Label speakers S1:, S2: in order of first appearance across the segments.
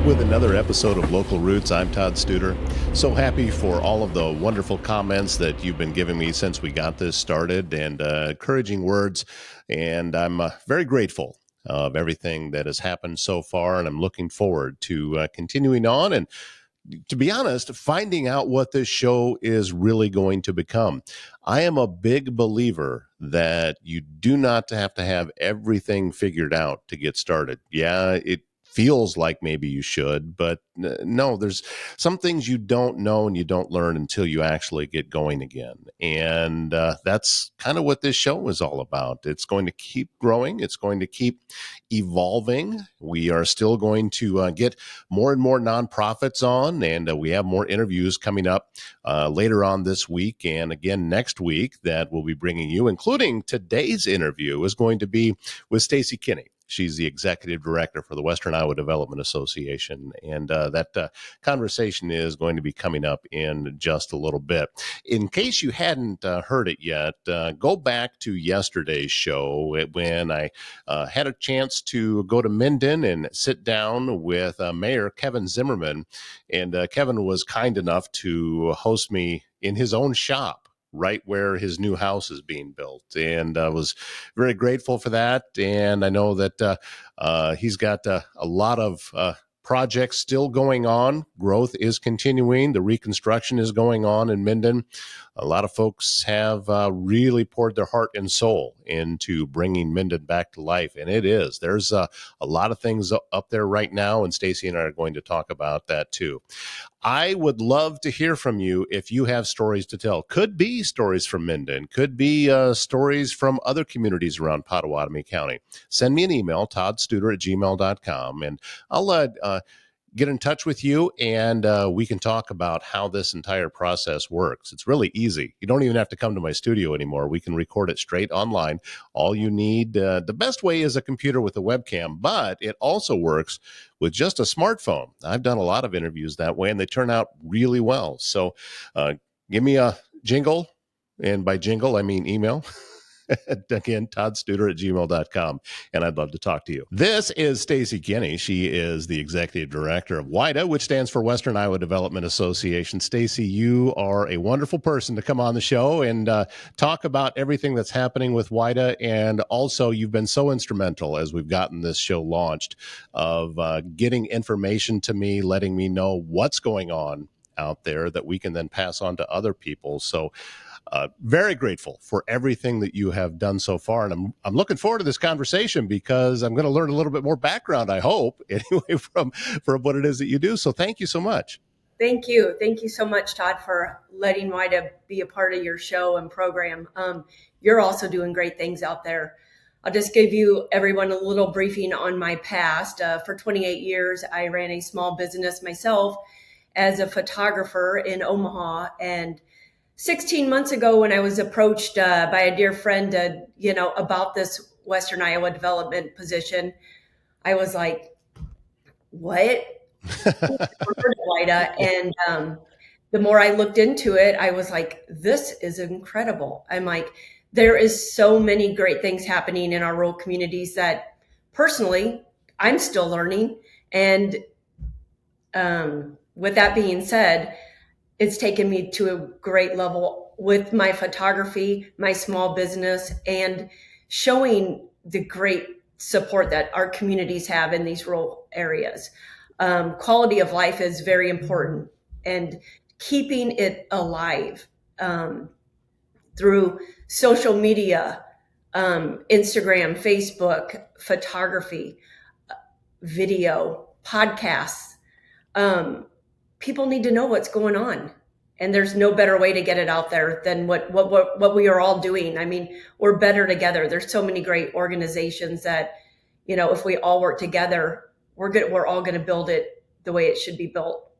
S1: with another episode of Local Roots. I'm Todd Studer. So happy for all of the wonderful comments that you've been giving me since we got this started, and encouraging words. And I'm very grateful of everything that has happened so far, and I'm looking forward to continuing on and, to be honest, finding out what this show is really going to become. I am a big believer that you do not have to have everything figured out to get started. Yeah, it feels like maybe you should, but no, there's some things you don't know and you don't learn until you actually get going again. And that's kind of what this show is all about. It's going to keep growing. It's going to keep evolving. We are still going to get more and more nonprofits on, and we have more interviews coming up later on this week and again next week that we'll be bringing you, including today's interview is going to be with Stacie Kinney. She's the executive director for the Western Iowa Development Association, and that conversation is going to be coming up in just a little bit. In case you hadn't heard it yet, go back to yesterday's show when I had a chance to go to Minden and sit down with Mayor Kevin Zimmerman, and Kevin was kind enough to host me in his own shop right where his new house is being built. And I was very grateful for that. And I know that he's got a lot of projects still going on. Growth is continuing. The reconstruction is going on in Minden. A lot of folks have really poured their heart and soul into bringing Minden back to life. And it is. There's a lot of things up there right now. And Stacie and I are going to talk about that too. I would love to hear from you if you have stories to tell. Could be stories from Minden, could be stories from other communities around Pottawatomie County. Send me an email, toddstuder@gmail.com, and I'll get in touch with you, and we can talk about how this entire process works. It's really easy. You don't even have to come to my studio anymore. We can record it straight online. All you need, the best way is a computer with a webcam, but it also works with just a smartphone. I've done a lot of interviews that way, and they turn out really well. So give me a jingle, and by jingle, I mean email. Again, toddstuder@gmail.com, and I'd love to talk to you. This is Stacie Kinney. She is the executive director of WIDA, which stands for Western Iowa Development Association. Stacie, you are a wonderful person to come on the show and talk about everything that's happening with WIDA, and also you've been so instrumental as we've gotten this show launched of getting information to me, letting me know what's going on out there that we can then pass on to other people. So very grateful for everything that you have done so far. And I'm looking forward to this conversation because I'm going to learn a little bit more background, I hope, anyway, from what it is that you do. So thank you so much.
S2: Thank you. Thank you so much, Todd, for letting WIDA be a part of your show and program. You're also doing great things out there. I'll just give you everyone a little briefing on my past. For 28 years, I ran a small business myself as a photographer in Omaha, and 16 months ago, when I was approached by a dear friend, about this Western Iowa development position, I was like, what? And the more I looked into it, I was like, this is incredible. I'm like, there is so many great things happening in our rural communities that personally, I'm still learning. And with that being said, it's taken me to a great level with my photography, my small business, and showing the great support that our communities have in these rural areas. Quality of life is very important, and keeping it alive through social media, Instagram, Facebook, photography, video, podcasts. People need to know what's going on, and there's no better way to get it out there than what we are all doing. I mean, we're better together. There's so many great organizations that, if we all work together, we're all going to build it the way it should be built,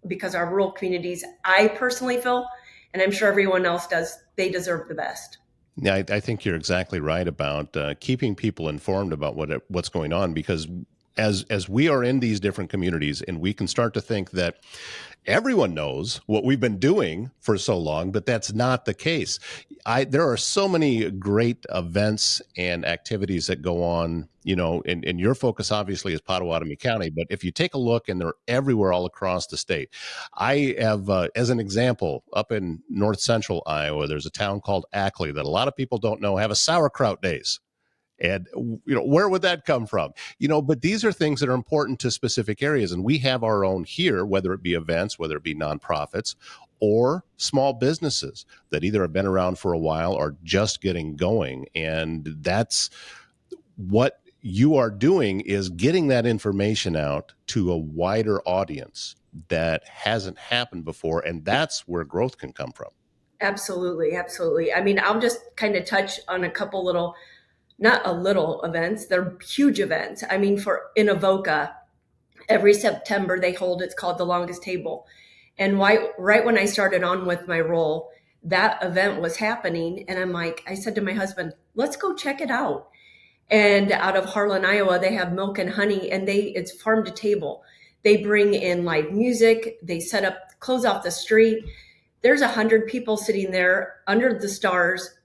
S2: because our rural communities, I personally feel, and I'm sure everyone else does, they deserve the best.
S1: Yeah, I think you're exactly right about keeping people informed about what's going on, because as we are in these different communities, and we can start to think that everyone knows what we've been doing for so long, but that's not the case. There are so many great events and activities that go on, and your focus obviously is Potawatomi County, but if you take a look, and they're everywhere all across the state. I have, as an example, up in north central Iowa, there's a town called Ackley that a lot of people don't know have a sauerkraut days. And where would that come from? But these are things that are important to specific areas, and we have our own here, whether it be events, whether it be nonprofits or small businesses that either have been around for a while or just getting going. And that's what you are doing, is getting that information out to a wider audience that hasn't happened before, and that's where growth can come from.
S2: Absolutely, absolutely. I mean, I'll just kind of touch on a couple little, not a little events, they're huge events. I mean, in Avoca, every September they hold, it's called the Longest Table. And right when I started on with my role, that event was happening. And I said to my husband, let's go check it out. And out of Harlan, Iowa, they have Milk and Honey, and it's farm to table. They bring in live music. They set up, close off the street. There's 100 people sitting there under the stars,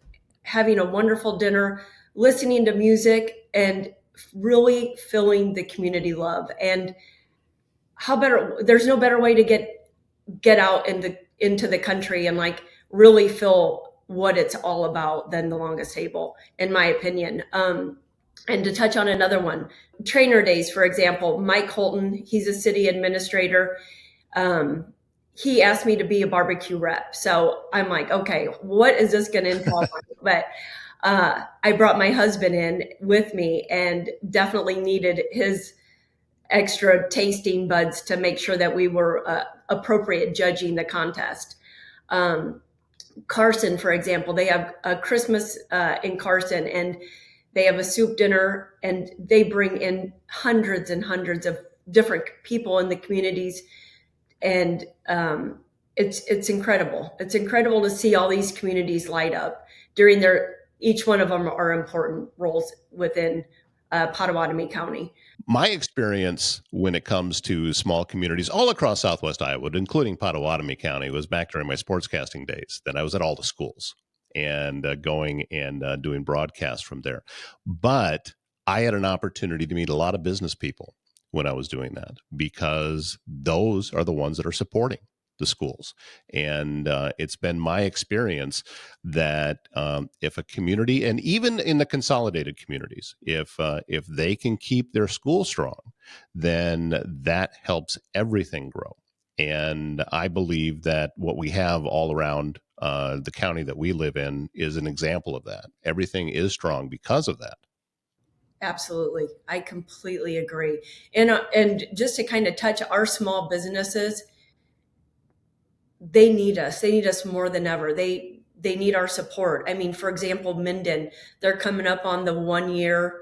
S2: having a wonderful dinner, listening to music, and really feeling the community love. And there's no better way to get out into the country and really feel what it's all about than the Longest Table, in my opinion. And to touch on another one, Trainer Days, for example, Mike Holton, he's a city administrator. He asked me to be a barbecue rep. So I'm like, okay, what is this going to entail? But I brought my husband in with me, and definitely needed his extra tasting buds to make sure that we were appropriate judging the contest. Carson, for example, they have a Christmas in Carson, and they have a soup dinner, and they bring in hundreds and hundreds of different people in the communities. And it's incredible. It's incredible to see all these communities light up during each one of them are important roles within Potawatomi County.
S1: My experience when it comes to small communities all across Southwest Iowa, including Potawatomi County, was back during my sportscasting days. That I was at all the schools and going and doing broadcasts from there. But I had an opportunity to meet a lot of business people when I was doing that, because those are the ones that are supporting the schools. And it's been my experience that if a community, and even in the consolidated communities, if they can keep their school strong, then that helps everything grow. And I believe that what we have all around the county that we live in is an example of that. Everything is strong because of that.
S2: Absolutely. I completely agree. And just to kind of touch our small businesses, they need us. They need us more than ever. They need our support. I mean, for example, Minden, they're coming up on the 1-year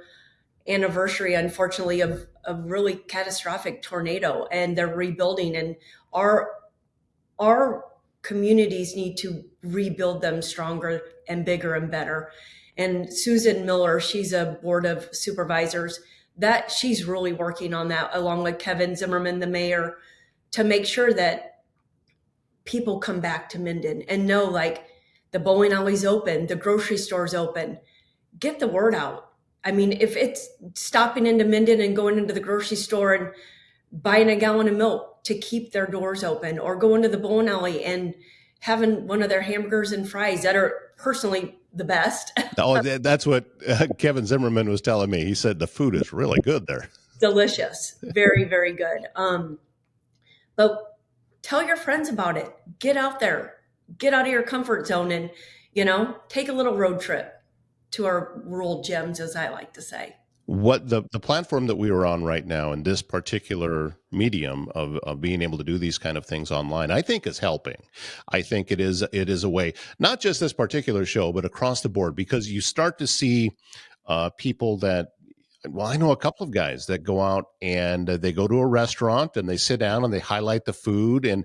S2: anniversary, unfortunately, of a really catastrophic tornado, and they're rebuilding. And our communities need to rebuild them stronger and bigger and better. And Susan Miller, she's a board of supervisors, that she's really working on that, along with Kevin Zimmerman, the mayor, to make sure that people come back to Minden and know, the bowling alley's open, the grocery store's open. Get the word out. I mean, if it's stopping into Minden and going into the grocery store and buying a gallon of milk to keep their doors open, or going to the bowling alley and having one of their hamburgers and fries that are personally the best.
S1: Oh, that's what Kevin Zimmerman was telling me. He said the food is really good there.
S2: Delicious. Very, very good. But tell your friends about it. Get out there. Get out of your comfort zone and, take a little road trip to our rural gems, as I like to say.
S1: What the platform that we are on right now in this particular medium of being able to do these kind of things online, I think is helping. I think it is a way, not just this particular show, but across the board, because you start to see people that well, I know a couple of guys that go out and they go to a restaurant and they sit down and they highlight the food and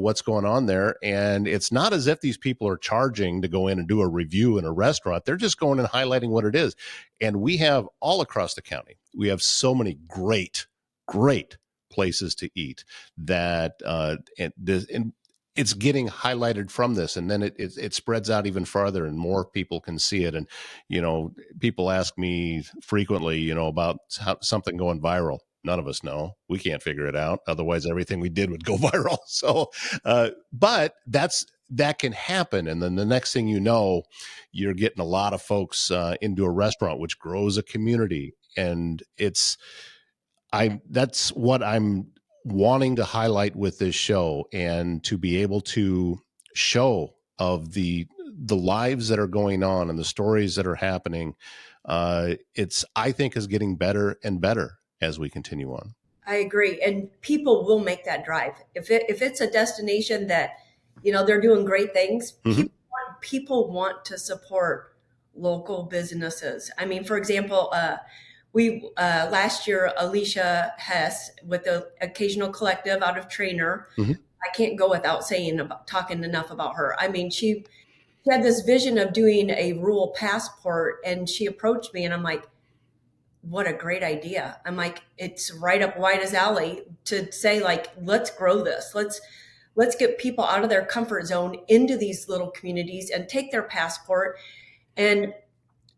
S1: what's going on there. And it's not as if these people are charging to go in and do a review in a restaurant. They're just going and highlighting what it is. And we have all across the county, we have so many great places to eat that and it's getting highlighted from this, and then it spreads out even farther and more people can see it. And people ask me frequently, about something going viral. None of us know. We can't figure it out. Otherwise, everything we did would go viral. So, but that can happen. And then the next thing you know, you're getting a lot of folks into a restaurant, which grows a community. And that's what I'm wanting to highlight with this show, and to be able to show of the lives that are going on and the stories that are happening. It's, I think, is getting better and better as we continue on.
S2: I agree, and people will make that drive if it's a destination that they're doing great things.
S1: Mm-hmm.
S2: People want to support local businesses. I mean, for example, we last year, Alicia Hess with the Occasional Collective out of Trainer.
S1: Mm-hmm.
S2: I can't go without talking enough about her. I mean, she had this vision of doing a rural passport, and she approached me, and I'm like, what a great idea. I'm like, it's right up WIDA's alley to say, like, let's grow this. Let's get people out of their comfort zone into these little communities and take their passport. And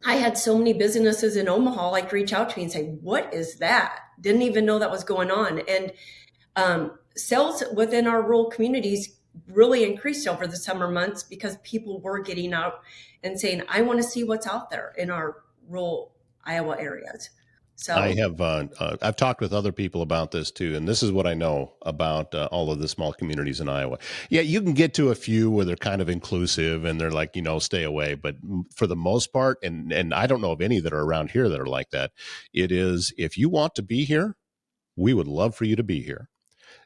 S2: I had so many businesses in Omaha like reach out to me and say, what is that? Didn't even know that was going on. And sales within our rural communities really increased over the summer months because people were getting out and saying, I want to see what's out there in our rural Iowa areas. So
S1: I've talked with other people about this too, and this is what I know about all of the small communities in Iowa. Yeah, you can get to a few where they're kind of inclusive and they're like, stay away. But for the most part, and I don't know of any that are around here that are like that. It is, if you want to be here, we would love for you to be here.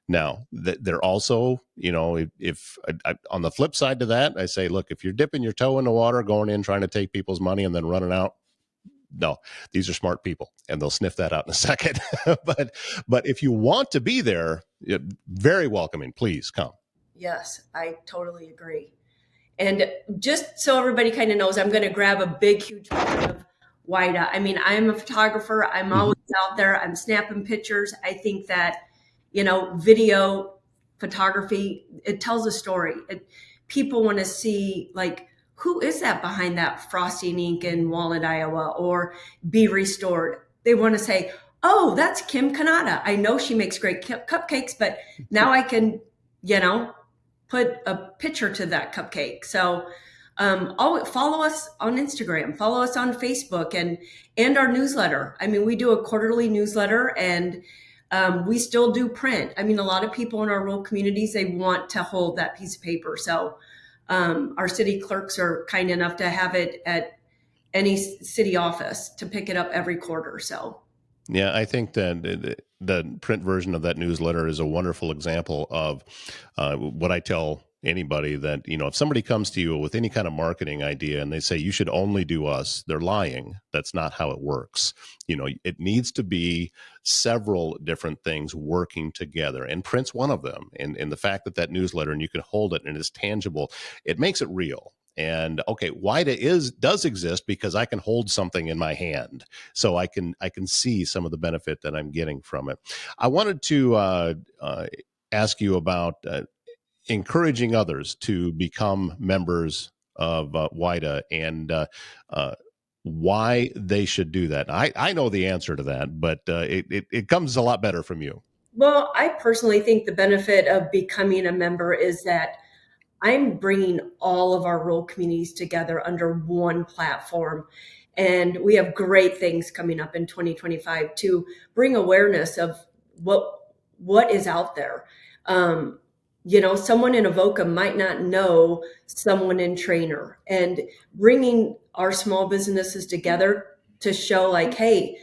S1: Now, they're also, if on the flip side to that, I say, look, if you're dipping your toe in the water, going in, trying to take people's money and then running out, no, these are smart people and they'll sniff that out in a second. but if you want to be there, very welcoming, please come.
S2: Yes, I totally agree. And just so everybody kind of knows, I'm going to grab a big, huge picture of WIDA. I mean, I'm a photographer. I'm always out there. I'm snapping pictures. I think that, video photography, it tells a story. People want to see, like, who is that behind that Frosting Ink in Walnut, Iowa, or Be Restored? They want to say, oh, that's Kim Kanata. I know she makes great cupcakes, but now I can, put a picture to that cupcake. So follow us on Instagram, follow us on Facebook, and our newsletter. I mean, we do a quarterly newsletter, and we still do print. I mean, a lot of people in our rural communities, they want to hold that piece of paper. So our city clerks are kind enough to have it at any city office to pick it up every quarter. So,
S1: yeah, I think that the print version of that newsletter is a wonderful example of what I tell anybody, that if somebody comes to you with any kind of marketing idea and they say you should only do us, they're lying. That's not how it works. It needs to be several different things working together, and print's one of them. And the fact that newsletter, and you can hold it and it's tangible, it makes it real. And okay, WIDA does exist because I can hold something in my hand, so I can see some of the benefit that I'm getting from it. I wanted to ask you about encouraging others to become members of WIDA, and why they should do that. I know the answer to that, but it comes a lot better from you.
S2: Well, I personally think the benefit of becoming a member is that I'm bringing all of our rural communities together under one platform. And we have great things coming up in 2025 to bring awareness of what is out there. Someone in Avoca might not know someone in Trainer, and bringing our small businesses together to show, like, hey,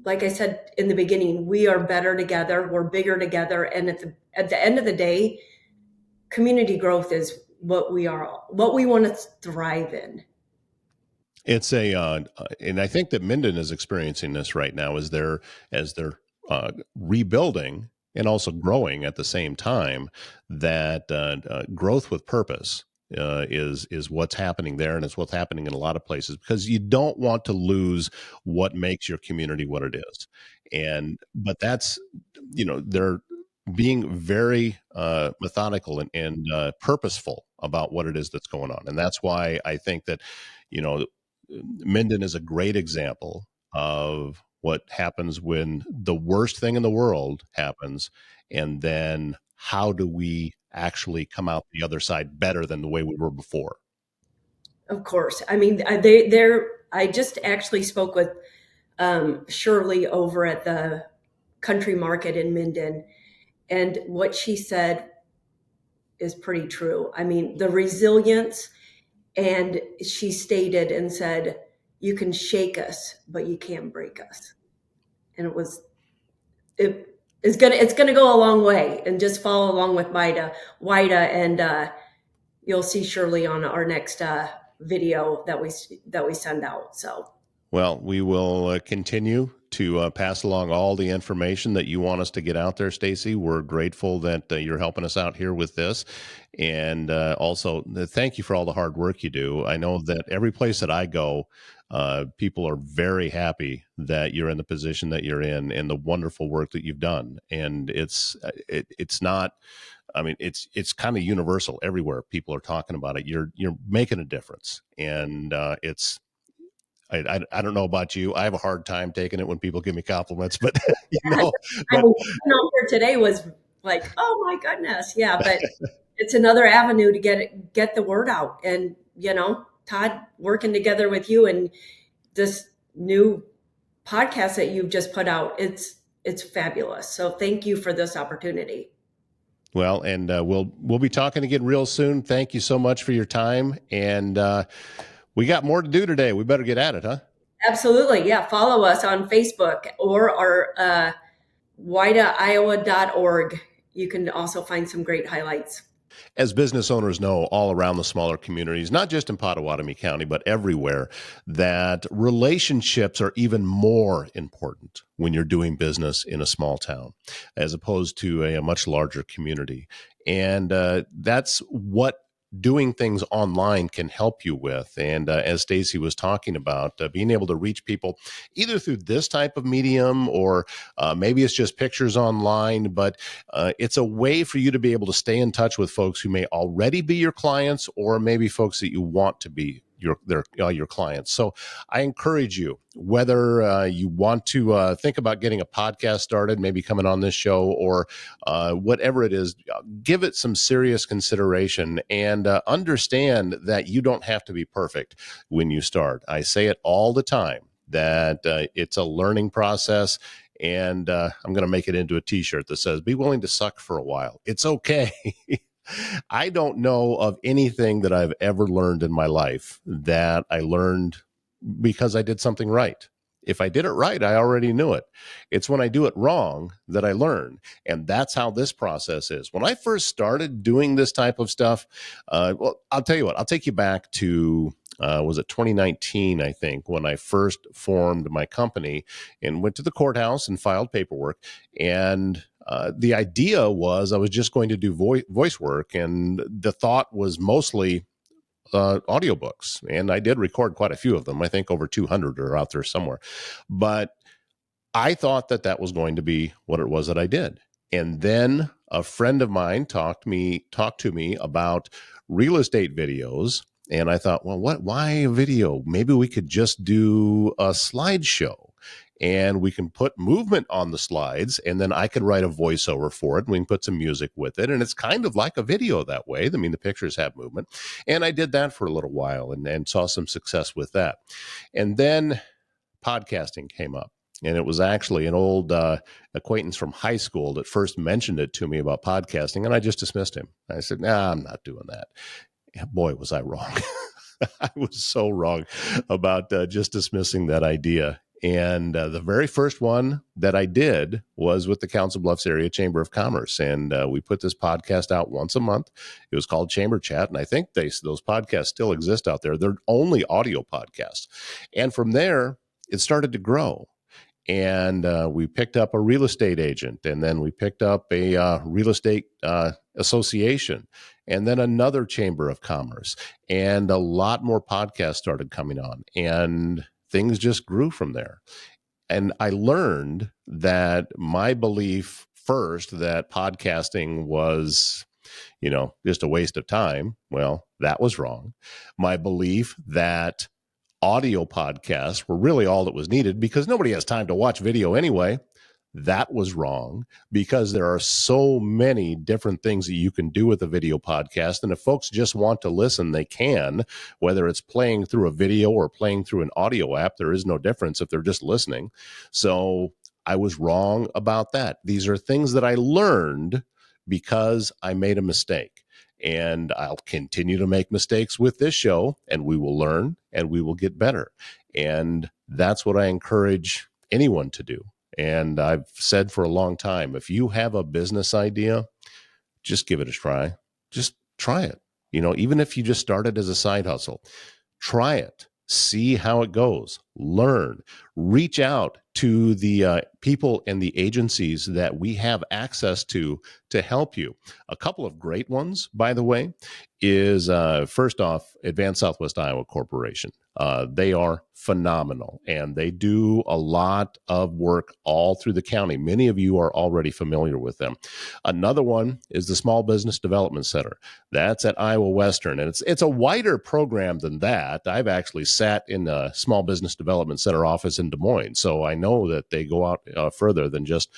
S2: like I said in the beginning, we are better together, we're bigger together. And at the end of the day, community growth is what we want to thrive in.
S1: It's and I think that Minden is experiencing this right now as they're rebuilding and also growing at the same time. That growth with purpose is what's happening there, and it's what's happening in a lot of places because you don't want to lose what makes your community what it is. And but that's they're being very methodical and purposeful about what it is that's going on, and that's why I think that you know Minden is a great example of what happens when the worst thing in the world happens, and then how do we actually come out the other side better than the way we were before?
S2: Of course. I mean, they're. I just actually spoke with Shirley over at the country market in Minden, and what she said is pretty true. I mean, the resilience, and she stated and said, "You can shake us, but you can't break us." And it's gonna go a long way, and just follow along with WIDA, and you'll see Shirley on our next video that we send out. So
S1: Well, we will continue to pass along all the information that you want us to get out there, Stacie. We're grateful that you're helping us out here with this. And also, thank you for all the hard work you do. I know that every place that I go, people are very happy that you're in the position that you're in and the wonderful work that you've done. And it's not. I mean, it's kind of universal everywhere. People are talking about it. You're making a difference, and it's I don't know about you. I have a hard time taking it when people give me compliments, but you know,
S2: I
S1: but
S2: mean, coming out here today was like, oh my goodness, yeah. But it's another avenue to get the word out, and Todd, working together with you and this new podcast that you've just put out, it's fabulous. So thank you for this opportunity.
S1: well, and we'll be talking again real soon. Thank you so much for your time, and we got more to do today. We better get at it, huh?
S2: Absolutely. Yeah. Follow us on Facebook or our widaiowa.org. You can also find some great highlights.
S1: As business owners know all around the smaller communities, not just in Potawatomi County, but everywhere, that relationships are even more important when you're doing business in a small town as opposed to a much larger community. And that's what doing things online can help you with. And as Stacie was talking about, being able to reach people either through this type of medium or maybe it's just pictures online, but it's a way for you to be able to stay in touch with folks who may already be your clients or maybe folks that you want to be your clients. So I encourage you, whether you want to think about getting a podcast started, maybe coming on this show or whatever it is, give it some serious consideration and understand that you don't have to be perfect when you start. I say it all the time that it's a learning process. And I'm going to make it into a t-shirt that says, be willing to suck for a while. It's okay. I don't know of anything that I've ever learned in my life that I learned because I did something right. If I did it right, I already knew it. It's when I do it wrong that I learn. And that's how this process is. When I first started doing this type of stuff, well, I'll tell you what, I'll take you back to, was it 2019, I think, when I first formed my company and went to the courthouse and filed paperwork. And the idea was I was just going to do voice work. And the thought was mostly audiobooks. And I did record quite a few of them. I think over 200 are out there somewhere. But I thought that that was going to be what it was that I did. And then a friend of mine talked to me about real estate videos. And I thought, well, why a video? Maybe we could just do a slideshow and we can put movement on the slides and then I could write a voiceover for it and we can put some music with it. And it's kind of like a video that way. I mean, the pictures have movement. And I did that for a little while and saw some success with that. And then podcasting came up. And it was actually an old acquaintance from high school that first mentioned it to me about podcasting. And I just dismissed him. I said, nah, I'm not doing that. Boy, was I wrong. I was so wrong about just dismissing that idea. And the very first one that I did was with the Council Bluffs Area Chamber of Commerce. And we put this podcast out once a month. It was called Chamber Chat. And I think those podcasts still exist out there. They're only audio podcasts. And from there, it started to grow. And we picked up a real estate agent, and then we picked up a real estate association, and then another chamber of commerce, and a lot more podcasts started coming on, and things just grew from there. And I learned that my belief first that podcasting was, just a waste of time. Well, that was wrong. My belief that audio podcasts were really all that was needed because nobody has time to watch video anyway. That was wrong because there are so many different things that you can do with a video podcast. And if folks just want to listen, they can, whether it's playing through a video or playing through an audio app. There is no difference if they're just listening. So I was wrong about that. These are things that I learned because I made a mistake. And I'll continue to make mistakes with this show, and we will learn and we will get better. And that's what I encourage anyone to do. And I've said for a long time, if you have a business idea, just give it a try. Just try it. Even if you just started as a side hustle, try it. See how it goes. Learn. Reach out to the people and the agencies that we have access to help you. A couple of great ones, by the way, is first off, Advanced Southwest Iowa Corporation. They are phenomenal, and they do a lot of work all through the county. Many of you are already familiar with them. Another one is the Small Business Development Center. That's at Iowa Western, and it's a wider program than that. I've actually sat in the Small Business Development Center office in Des Moines, so I know that they go out further than just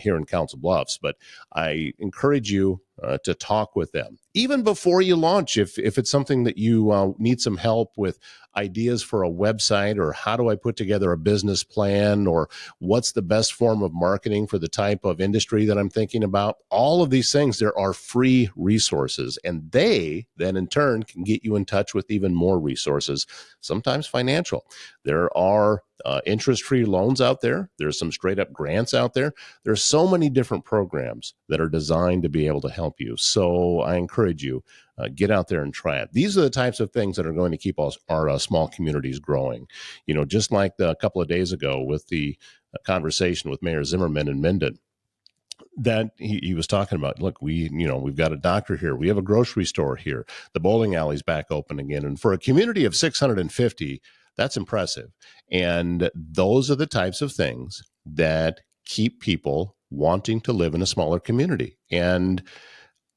S1: here in Council Bluffs. But I encourage you to talk with them even before you launch. If it's something that you need some help with, ideas for a website, or how do I put together a business plan, or what's the best form of marketing for the type of industry that I'm thinking about, all of these things, there are free resources, and they then in turn can get you in touch with even more resources, sometimes financial. There are interest-free loans out there. There's some straight-up grants out there. There's so many different programs that are designed to be able to help you. So I encourage you, get out there and try it. These are the types of things that are going to keep our small communities growing. Just like a couple of days ago with the conversation with Mayor Zimmerman in Minden, that he was talking about, look, we've got a doctor here. We have a grocery store here. The bowling alley's back open again. And for a community of 650, that's impressive. And those are the types of things that keep people wanting to live in a smaller community. And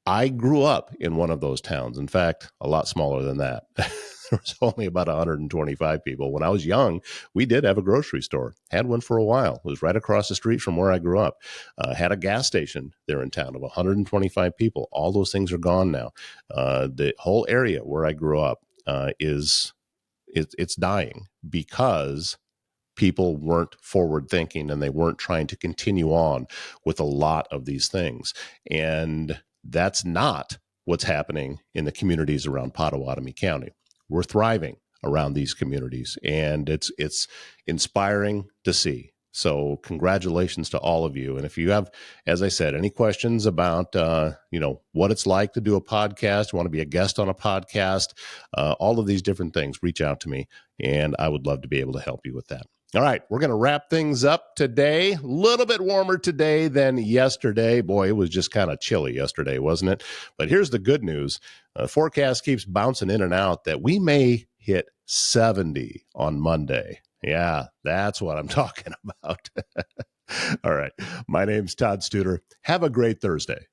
S1: I grew up in one of those towns. In fact, a lot smaller than that. There was only about 125 people. When I was young, we did have a grocery store, had one for a while. It was right across the street from where I grew up. Had a gas station there in town of 125 people. All those things are gone now. The whole area where I grew up it's dying because people weren't forward thinking, and they weren't trying to continue on with a lot of these things. And that's not what's happening in the communities around Pottawatomie County. We're thriving around these communities, and it's inspiring to see. So congratulations to all of you. And if you have, as I said, any questions about, what it's like to do a podcast, want to be a guest on a podcast, all of these different things, reach out to me, and I would love to be able to help you with that. All right, we're going to wrap things up today. A little bit warmer today than yesterday. Boy, it was just kind of chilly yesterday, wasn't it? But here's the good news. The forecast keeps bouncing in and out that we may hit 70 on Monday. Yeah, that's what I'm talking about. All right, my name's Todd Studer. Have a great Thursday.